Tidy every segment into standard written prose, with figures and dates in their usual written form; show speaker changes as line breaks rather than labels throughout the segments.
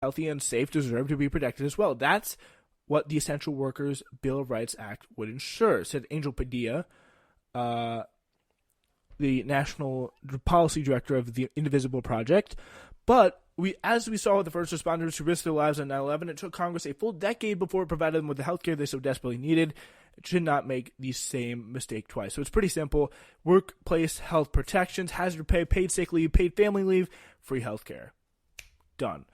healthy and safe deserve to be protected as well. That's what the Essential Workers Bill of Rights Act would ensure, said Angel Padilla, the National Policy Director of the Indivisible Project. But as we saw with the first responders who risked their lives on 9/11, it took Congress a full decade before it provided them with the health care they so desperately needed. It should not make the same mistake twice. So it's pretty simple. Workplace health protections, hazard pay, paid sick leave, paid family leave, free health care. Done.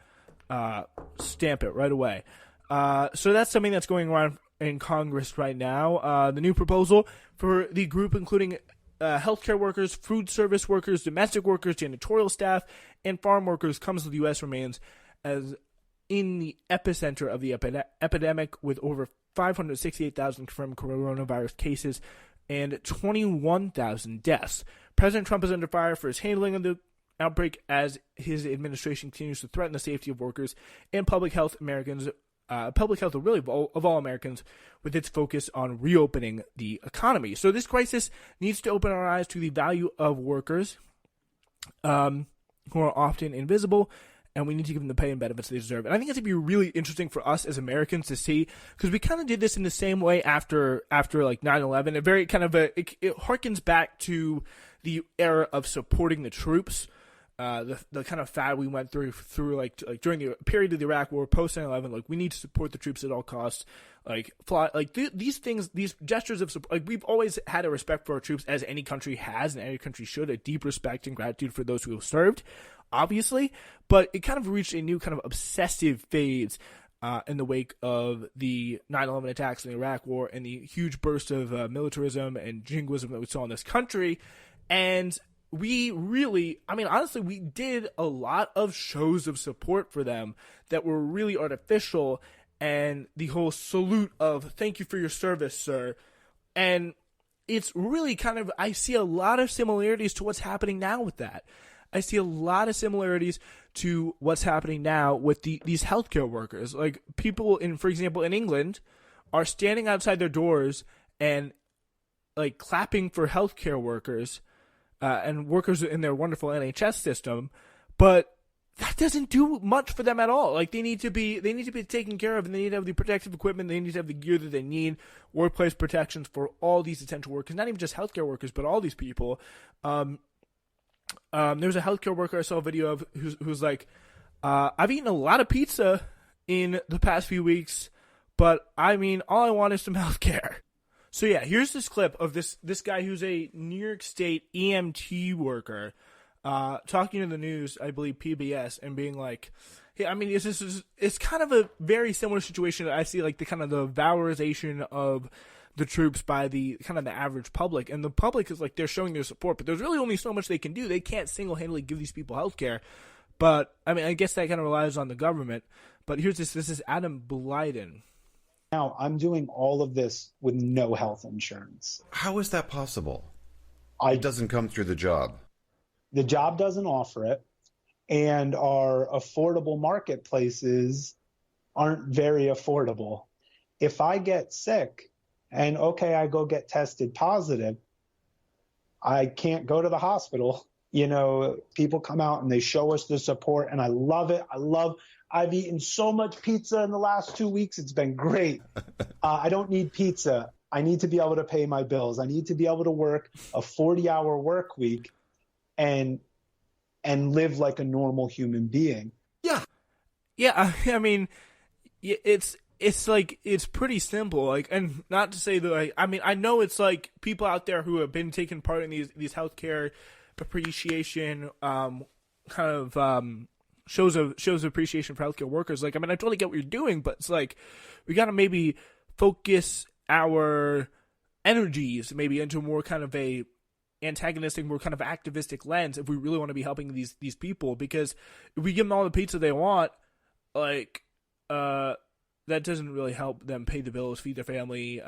Stamp it right away. So that's something that's going on in Congress right now. The new proposal for the group, including healthcare workers, food service workers, domestic workers, janitorial staff, and farm workers, comes to the U.S. remains as in the epicenter of the epidemic, with over 568,000 confirmed coronavirus cases and 21,000 deaths. President Trump is under fire for his handling of the outbreak as his administration continues to threaten the safety of workers and public health of all Americans, with its focus on reopening the economy. So this crisis needs to open our eyes to the value of workers who are often invisible, and we need to give them the pay and benefits they deserve. And I think it's going to be really interesting for us as Americans to see, because we kind of did this in the same way after like 9/11. A very kind of it harkens back to the era of supporting the troops. The kind of fad we went through like during the period of the Iraq War, post 9/11, like we need to support the troops at all costs. These things, these gestures of support, like we've always had a respect for our troops, as any country has, and any country should, a deep respect and gratitude for those who have served, obviously. But it kind of reached a new kind of obsessive phase in the wake of the 9/11 attacks in the Iraq War and the huge burst of militarism and jingoism that we saw in this country. And we really, honestly, we did a lot of shows of support for them that were really artificial, and the whole salute of "thank you for your service, sir." And it's really kind of, I see a lot of similarities to what's happening now with that. I see a lot of similarities to what's happening now with these healthcare workers. Like, people for example, in England are standing outside their doors and like clapping for healthcare workers and workers in their wonderful NHS system, but that doesn't do much for them at all. Like, they need to be taken care of, and they need to have the protective equipment, they need to have the gear that they need, workplace protections for all these essential workers, not even just healthcare workers, but all these people. There was a healthcare worker I saw a video of who's like, I've eaten a lot of pizza in the past few weeks, but all I want is some healthcare. So yeah, here's this clip of this guy who's a New York State EMT worker talking to the news, I believe PBS, and being like, "Hey, it's kind of a very similar situation that I see, like the kind of the valorization of the troops by the kind of the average public, and the public is like, they're showing their support, but there's really only so much they can do. They can't single-handedly give these people health care. But I guess that kind of relies on the government. But here's this is Adam Blyden.
Now, I'm doing all of this with no health insurance.
How is that possible? It doesn't come through the job.
The job doesn't offer it, and our affordable marketplaces aren't very affordable. If I get sick and, I go get tested positive, I can't go to the hospital. People come out and they show us the support, and I love it. I've eaten so much pizza in the last 2 weeks. It's been great. I don't need pizza. I need to be able to pay my bills. I need to be able to work a 40-hour work week and live like a normal human being.
Yeah. Yeah, it's like, it's pretty simple. Like, and not to say that, I know it's like people out there who have been taking part in these healthcare appreciation shows of appreciation for healthcare workers. Like, I totally get what you're doing, but it's like, we got to maybe focus our energies maybe into more kind of a antagonistic, more kind of activistic lens if we really want to be helping these people. Because if we give them all the pizza they want, like, that doesn't really help them pay the bills, feed their family,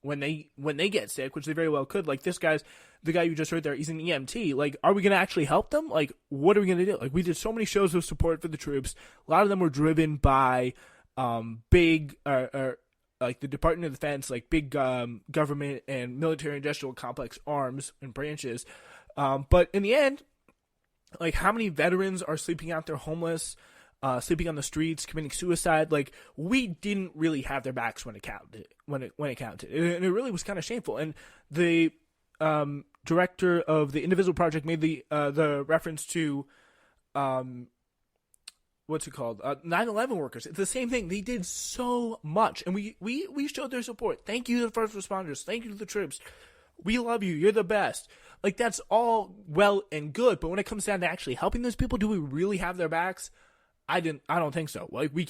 when they get sick, which they very well could. Like, the guy you just heard there, he's an EMT. Like, are we going to actually help them? Like, what are we going to do? Like, we did so many shows of support for the troops. A lot of them were driven by big, like the Department of Defense, like big government and military industrial complex arms and branches. But in the end, like, how many veterans are sleeping out there homeless? sleeping on the streets, committing suicide. Like, we didn't really have their backs when it counted. And it really was kind of shameful. And the director of the Indivisible Project made the reference to what's it called? 9/11 workers. It's the same thing. They did so much, and we showed their support. Thank you to the first responders. Thank you to the troops. We love you. You're the best. Like, that's all well and good, but when it comes down to actually helping those people, do we really have their backs? I don't think so. Like, we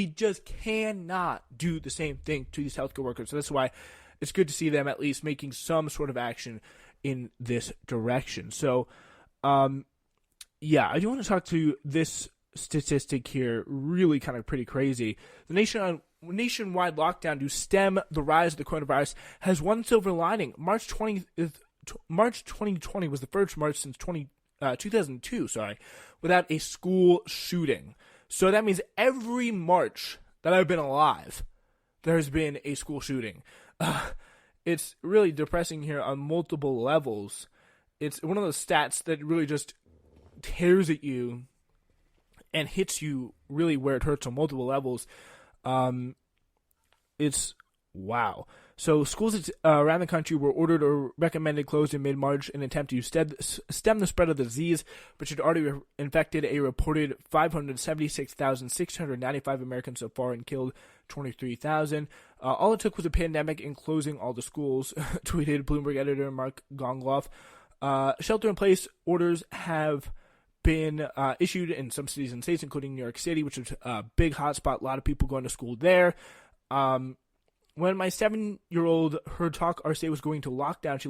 just cannot do the same thing to these healthcare workers. So that's why it's good to see them at least making some sort of action in this direction. So, yeah, I do want to talk to this statistic here, really kind of pretty crazy. The nationwide lockdown to stem the rise of the coronavirus has one silver lining. March 2020 was the first March since 2002, without a school shooting. So that means every March that I've been alive, there's been a school shooting. It's really depressing here on multiple levels. It's one of those stats that really just tears at you and hits you really where it hurts on multiple levels. It's wow. So schools around the country were ordered or recommended closed in mid-March in an attempt to stem the spread of the disease, which had already infected a reported 576,695 Americans so far and killed 23,000. All it took was a pandemic in closing all the schools, tweeted Bloomberg editor Mark Gongloff. Shelter-in-place orders have been issued in some cities and states, including New York City, which is a big hotspot. A lot of people going to school there. When my 7-year-old heard talk our state was going to lockdown, he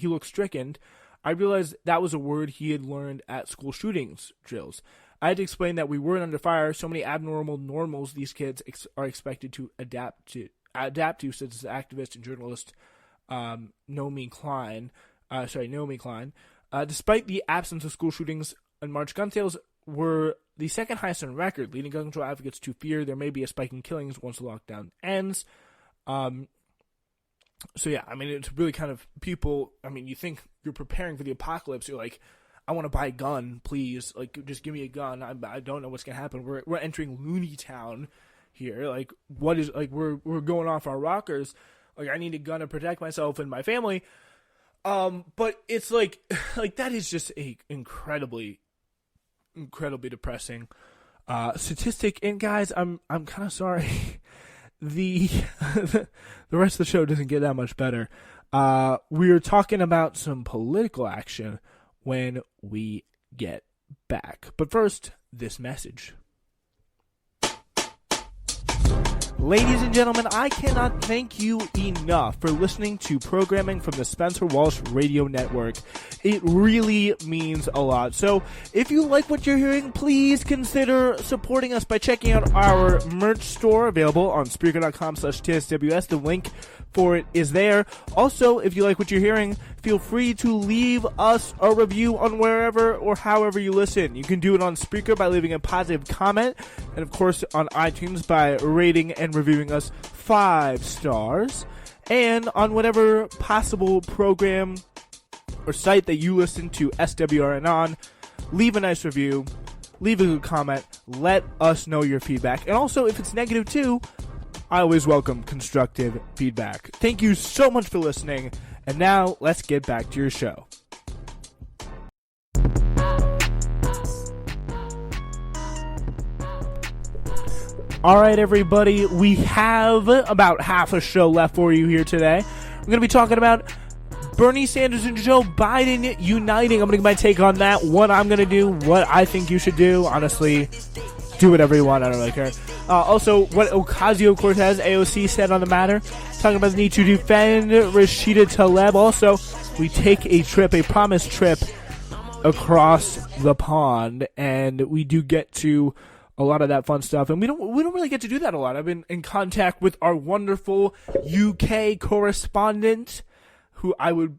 looked stricken. I realized that was a word he had learned at school shootings drills. I had to explain that we weren't under fire. So many abnormal normals these kids are expected to adapt to, such as activist and journalist Naomi Klein. Despite the absence of school shootings in March, gun sales were the second highest on record, leading gun control advocates to fear there may be a spike in killings once the lockdown ends. So yeah, I mean, it's really kind of people, I mean, you think you're preparing for the apocalypse, you're like, I want to buy a gun, please, like, just give me a gun, I don't know what's gonna happen, we're entering Looney Town here, like, what is, like, we're going off our rockers, like, I need a gun to protect myself and my family, but it's like that is just a incredibly depressing, statistic, and guys, I'm kind of sorry, the rest of the show doesn't get that much better. We're talking about some political action when we get back. But first, this message. Ladies and gentlemen, I cannot thank you enough for listening to programming from the Spencer Walsh Radio Network. It really means a lot. So if you like what you're hearing, please consider supporting us by checking out our merch store available on Spreaker.com/TSWS. The link for it is there. Also, if you like what you're hearing, feel free to leave us a review on wherever or however you listen. You can do it on Spreaker by leaving a positive comment, and of course on iTunes by rating and reviewing us 5 stars, and on whatever possible program or site that you listen to SWRN on, leave a nice review, leave a good comment, let us know your feedback, and also if it's negative too, I always welcome constructive feedback. Thank you so much for listening, and now let's get back to your show. All right, everybody, we have about half a show left for you here today. We're going to be talking about Bernie Sanders and Joe Biden uniting. I'm going to give my take on that, what I'm going to do, what I think you should do. Honestly, do whatever you want. I don't really care. Also, what Ocasio-Cortez, AOC, said on the matter. Talking about the need to defend Rashida Tlaib. Also, we take a promised trip across the pond, and we do get to a lot of that fun stuff. And we don't really get to do that a lot. I've been in contact with our wonderful UK correspondent, who I'm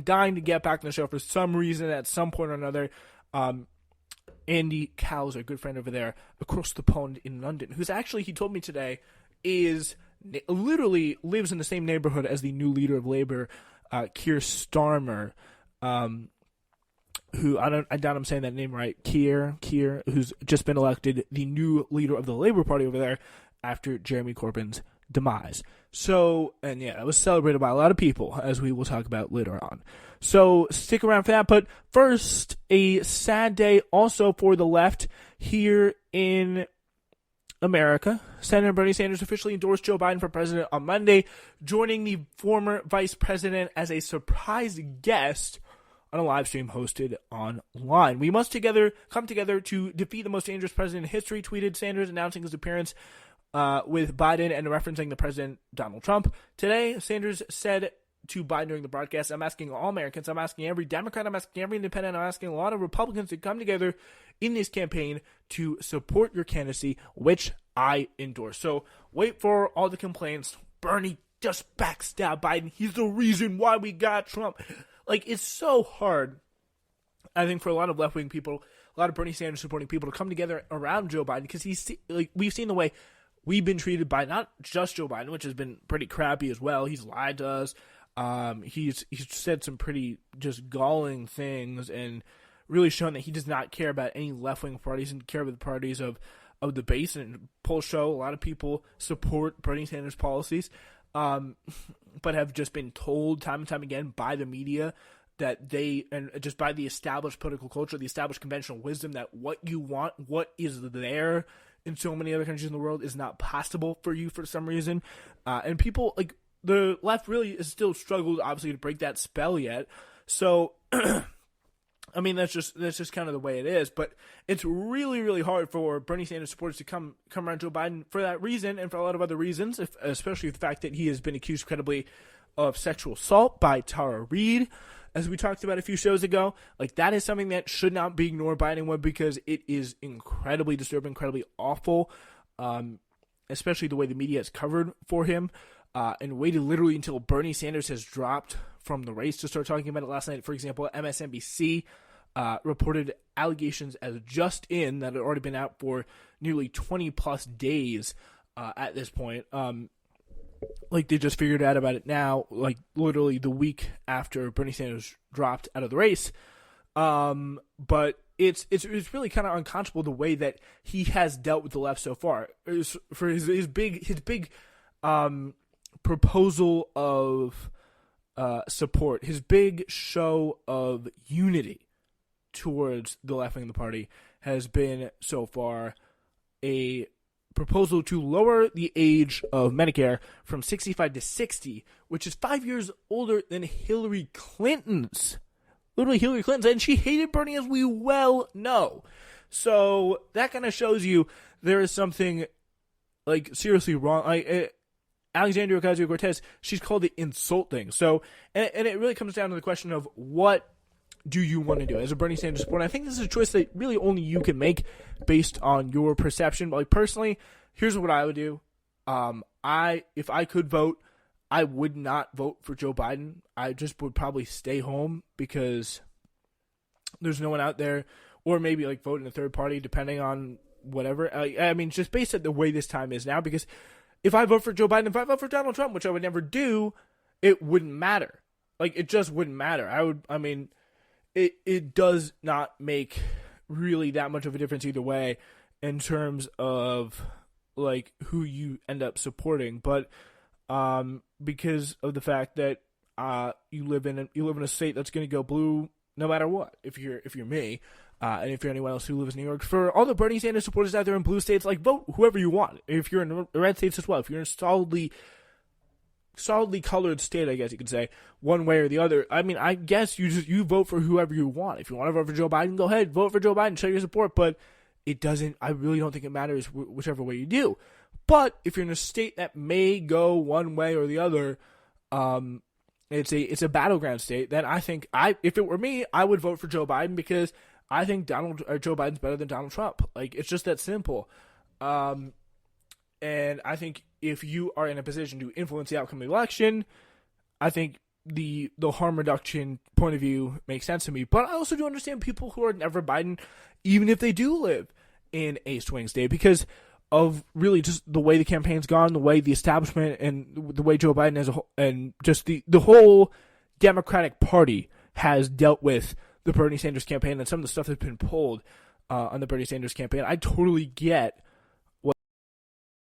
dying to get back on the show for some reason at some point or another. Andy Cowles, a good friend over there across the pond in London, who's actually, he told me today, literally lives in the same neighborhood as the new leader of Labour, Keir Starmer. who I doubt I'm saying that name right, Keir, who's just been elected the new leader of the Labour Party over there after Jeremy Corbyn's demise. So, and yeah, it was celebrated by a lot of people, as we will talk about later on. So stick around for that. But first, a sad day also for the left here in America. Senator Bernie Sanders officially endorsed Joe Biden for president on Monday, joining the former vice president as a surprise guest on a live stream hosted online. "We must come together to defeat the most dangerous president in history," tweeted Sanders, announcing his appearance with Biden and referencing the president, Donald Trump. Today, Sanders said to Biden during the broadcast, "I'm asking all Americans, I'm asking every Democrat, I'm asking every independent, I'm asking a lot of Republicans to come together in this campaign to support your candidacy, which I endorse." So wait for all the complaints. Bernie just backstabbed Biden. He's the reason why we got Trump. Like, it's so hard, I think, for a lot of left-wing people, a lot of Bernie Sanders supporting people to come together around Joe Biden, because we've seen the way we've been treated by not just Joe Biden, which has been pretty crappy as well. He's lied to us. He's said some pretty just galling things and really shown that he does not care about any left-wing parties and care about the parties of the base. And polls show a lot of people support Bernie Sanders' policies, but have just been told time and time again by the media that and just by the established political culture, the established conventional wisdom, that what you want, what is there in so many other countries in the world, is not possible for you for some reason. And people, like, the left really has still struggled, obviously, to break that spell yet. So, I mean, that's just kind of the way it is. But it's really, really hard for Bernie Sanders supporters to come around Joe Biden for that reason, and for a lot of other reasons, especially the fact that he has been accused credibly of sexual assault by Tara Reid, as we talked about a few shows ago. Like, that is something that should not be ignored by anyone, because it is incredibly disturbing, incredibly awful, especially the way the media has covered for him, and waited literally until Bernie Sanders has dropped from the race to start talking about it. Last night, for example, MSNBC reported allegations as just in that had already been out for nearly 20 plus days at this point. Like, they just figured out about it now, like literally the week after Bernie Sanders dropped out of the race. But it's really kind of unconscionable the way that he has dealt with the left so far. For his big proposal of support, his big show of unity towards the left wing of the party has been so far a proposal to lower the age of Medicare from 65 to 60, which is 5 years older than Hillary Clinton's. Literally Hillary Clinton's, and she hated Bernie, as we well know. So that kind of shows you there is something, like, seriously wrong. Alexandria Ocasio-Cortez, she's called it insulting. So, and it really comes down to the question of, what do you want to do as a Bernie Sanders supporter? I think this is a choice that really only you can make based on your perception. But, like, personally, here's what I would do. If I could vote, I would not vote for Joe Biden. I just would probably stay home, because there's no one out there, or maybe, like, vote in a third party, depending on whatever. I mean, just based on the way this time is now, because if I vote for Joe Biden, if I vote for Donald Trump, which I would never do, it wouldn't matter. Like, it just wouldn't matter. It does not make really that much of a difference either way in terms of, like, who you end up supporting. But because of the fact that you live in a state that's going to go blue no matter what, if you're me, and if you're anyone else who lives in New York. For all the Bernie Sanders supporters out there in blue states, like, vote whoever you want. If you're in the red states as well, if you're in a solidly colored state, I guess you could say, one way or the other. I mean, I guess you vote for whoever you want. If you want to vote for Joe Biden, go ahead, vote for Joe Biden, show your support. But I really don't think it matters whichever way you do. But if you're in a state that may go one way or the other, it's a battleground state, then I think if it were me, I would vote for Joe Biden, because I think Joe Biden's better than Donald Trump. Like, it's just that simple. And I think if you are in a position to influence the outcome of the election, I think the harm reduction point of view makes sense to me. But I also do understand people who are never Biden, even if they do live in a swing state, because of really just the way the campaign's gone, the way the establishment and the way Joe Biden as a whole, and just the whole Democratic Party has dealt with the Bernie Sanders campaign and some of the stuff that's been pulled on the Bernie Sanders campaign, I totally get